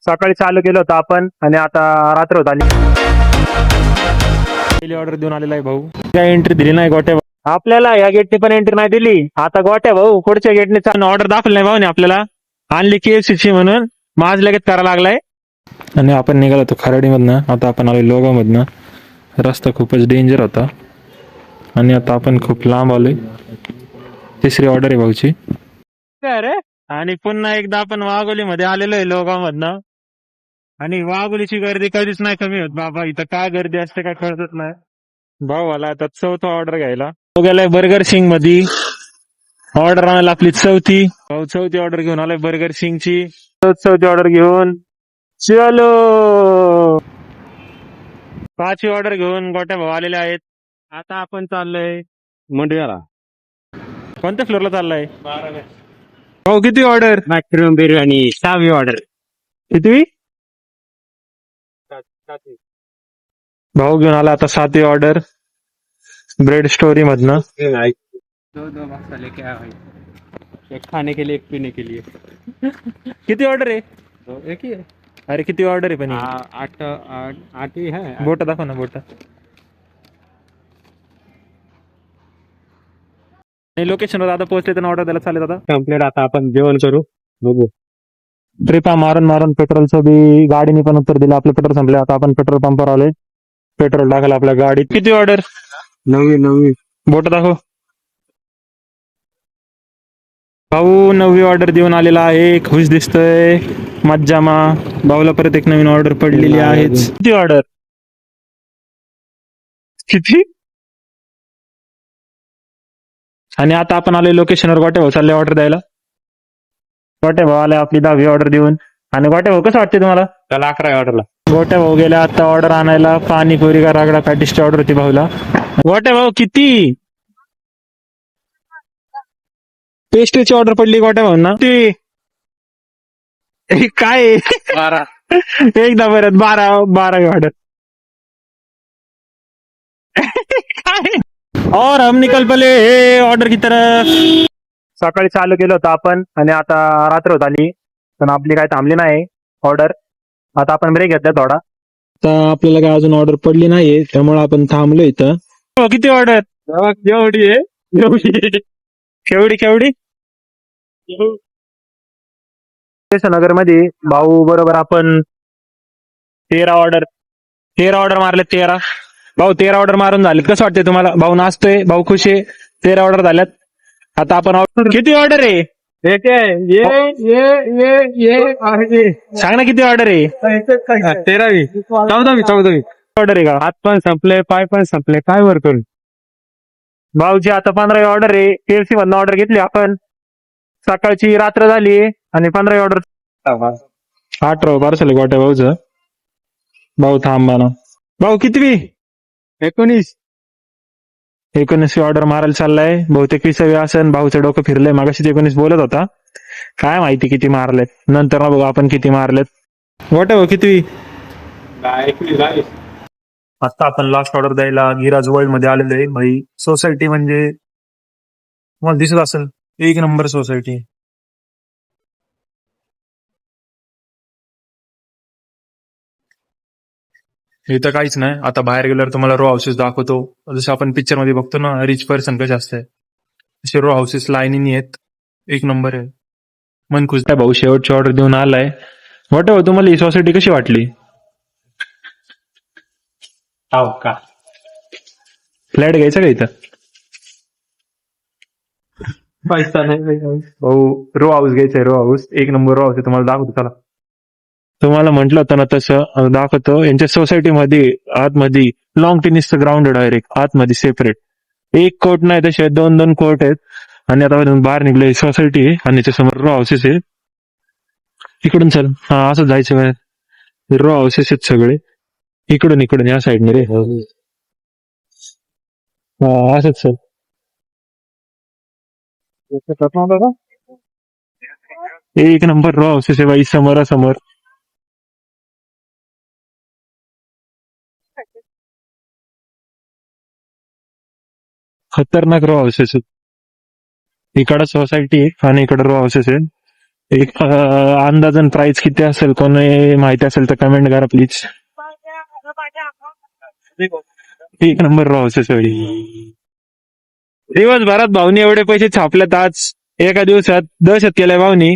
सकाळी चालू केलं होतं आपण आणि आता रात्र होत आली. पहिली ऑर्डर देऊन आलेला आहे भाऊ. काय एंट्री दिली नाही गोट्या. आपल्याला या गेटने पण एंट्री नाही दिली. आता गोट्या भाऊ पुढच्या गेटने ऑर्डर दाखवली नाही भाऊने आपल्याला. आणली KFC म्हणून माझ लगेच करायला लागलाय. आणि आपण निघालो तो खराडीमधनं. आता आपण आलो लोगामधनं. रस्ता खूपच डेंजर होता आणि आता आपण खूप लांब आलोय. तिसरी ऑर्डर आहे भाऊची. रे. आणि पुन्हा एकदा आपण वाघोलीमध्ये आलेलो आहे लोगामधनं. आणि वाघोलीची गर्दी कधीच नाही कमी होत बाबा. इथं काय गर्दी असते काय कळतच नाही. भाऊ आला आता चौथा ऑर्डर घ्यायला. तो गेलाय बर्गर सिंग मध्ये. ऑर्डर आणायला आपली चौथी. भाऊ चौथी ऑर्डर घेऊन आलाय बर्गर सिंगची. चौथी ऑर्डर घेऊन चलो. पाचवी ऑर्डर घेऊन गोट्या भाऊ आलेले आहेत. आता आपण चाललोय मंडळाला. कोणत्या फ्लोअरला चाललाय भाऊ? किती ऑर्डर? मॅक्रोन बिर्याणी 6वी ऑर्डर. किती? भाऊ घेऊन आला आता 7वी ऑर्डर ब्रेड स्टोरी मधनं. दो मसाले क्या भाई, एक खाने के लिए एक पीने के लिए. किती ऑर्डर आहे? एक ही है. अरे किती ऑर्डर आहे पण ही? 8 ही है. बोट दाखव ना बोट. लोकेशनवर आता पोहोचले तर ऑर्डर द्यायला चालेल. आता कम्प्लीट. आता आपण जेवण करू. बघू. ट्रिपा मारून मारून पेट्रोलचं बी गाडीने पण उत्तर दिलं. आपलं पेट्रोल संपले. आता आपण पेट्रोल पंपावर आलोय. पेट्रोल टाकायला आपल्या गाडीत. किती ऑर्डर? 9वी. बोट दाखव. भाऊ 9वी ऑर्डर देऊन आलेला आहे. खुश दिसतोय. मज्जामा. भाऊला परत एक नवीन ऑर्डर पडलेली आहे. किती ऑर्डर? किती? आणि आता आपण आलोय लोकेशनवर. गोट्या भाऊ चालले ऑर्डर द्यायला. गोट्या भाऊ आले आपली 10वी ऑर्डर देऊन. आणि गोट्या भाऊ कसं वाटते तुम्हाला? त्याला 11 ऑर्डरला. गोट्या भाऊ गेल्या आता ऑर्डर आणायला. पाणीपुरी का रागडा पॅटिसची ऑर्डर होती भाऊला. गोट्या भाऊ किती? पेस्ट्रीची ऑर्डर पडली गोट्या भाऊ ना. ती काय 12. एकदा परत 12वी ऑर्डर. काय? और हम निकल पले ऑर्डर की तरफ. सकाळी चालू केलं होतं आपण आणि आता रात्र होत आली. पण आपली काय थांबली नाही ऑर्डर. आता आपण ब्रेक घेतला थोडा. तर आपल्याला काय अजून ऑर्डर पडली नाहीये त्यामुळे आपण थांबलो इथं. किती ऑर्डर? एवढी आहे. केवढी? नगर मध्ये भाऊ बरोबर आपण 13 ऑर्डर मारले. 13 भाऊ 13 ऑर्डर मारून झालेत. कसं वाटतंय तुम्हाला? भाऊ नाचतोय. भाऊ खुश आहे. 13 ऑर्डर झाल्यात. आता आपण किती ऑर्डर आहे? सांग ना किती ऑर्डर आहे? 13वी 14वी ऑर्डर आहे का? हात पण संपले, पाय पण संपले. काय वर करू. भाऊची आता 15वी ऑर्डर आहे. KFC मधनं ऑर्डर घेतली आपण. सकाळची रात्र झाली आणि 15वी ऑर्डर. 18 पार्सल गोट्या भाऊचं. भाऊ थांबा ना. भाऊ कितवी? 19वी ऑर्डर मारायला चाललाय. बहुतेक 20वी असेल. भाऊचं डोकं फिरलंय. मागाशी 19 बोलत होता. काय माहिती किती मारलेत. नंतर ना बघू आपण किती मारलेत. गोट्या भाऊ कितवी? आता आपण लास्ट ऑर्डर द्यायला गिराज वर्ल्ड मध्ये आलेलो आहे. भाई सोसायटी म्हणजे तुम्हाला दिसत असेल. एक नंबर सोसायटी. इथं काहीच नाही. आता बाहेर गेल्यावर तुम्हाला रो हाऊसेस दाखवतो. जसं आपण पिक्चर मध्ये बघतो ना रिच पर्सन कसे असते तसे रो हाऊसेस लाईनीने आहेत. एक नंबर आहे. मन खुश. भाऊ शेवटची ऑर्डर देऊन आलाय. गोट्या भाऊ तुम्हाला ही सोसायटी कशी वाटली? का फ्लॅट घ्यायचा का इथं? पैसा नाही भाऊ. रो हाऊस घ्यायचंय. रो हाऊस एक नंबर रो हाऊस आहे. तुम्हाला दाखवतो चला. तुम्हाला म्हटलं होतं ना तसं दाखवतो. यांच्या सोसायटीमध्ये आतमध्ये लॉंग टेनिसचं ग्राउंड आहे डायरेक्ट आतमध्ये सेपरेट. एक कोर्ट नाही तसे 2 कोर्ट आहेत. आणि आता बाहेर निघले सोसायटी आहे आणि त्याच्यासमोर रो हाऊसेस आहे. इकडून चल. हा असं जायचं बाहेर. रो हाऊसेस आहेत सगळे. इकडून या साईडने रे. हा असंच सर. एक नंबर रो हाऊसेस आहे बाई समोरासमोर. खतरनाक रो हाऊसेस आहेत. इकडं सोसायटी आहे आणि इकडे रो हाऊसेस आहे. एक अंदाजन प्राइस किती असेल, कोणी माहिती असेल तर कमेंट करा प्लीज. एक नंबर रो हाऊसेस दिवसभरात भाऊनी एवढे पैसे छापलेत आज, एका दिवसात दहशत केलाय भाऊनी.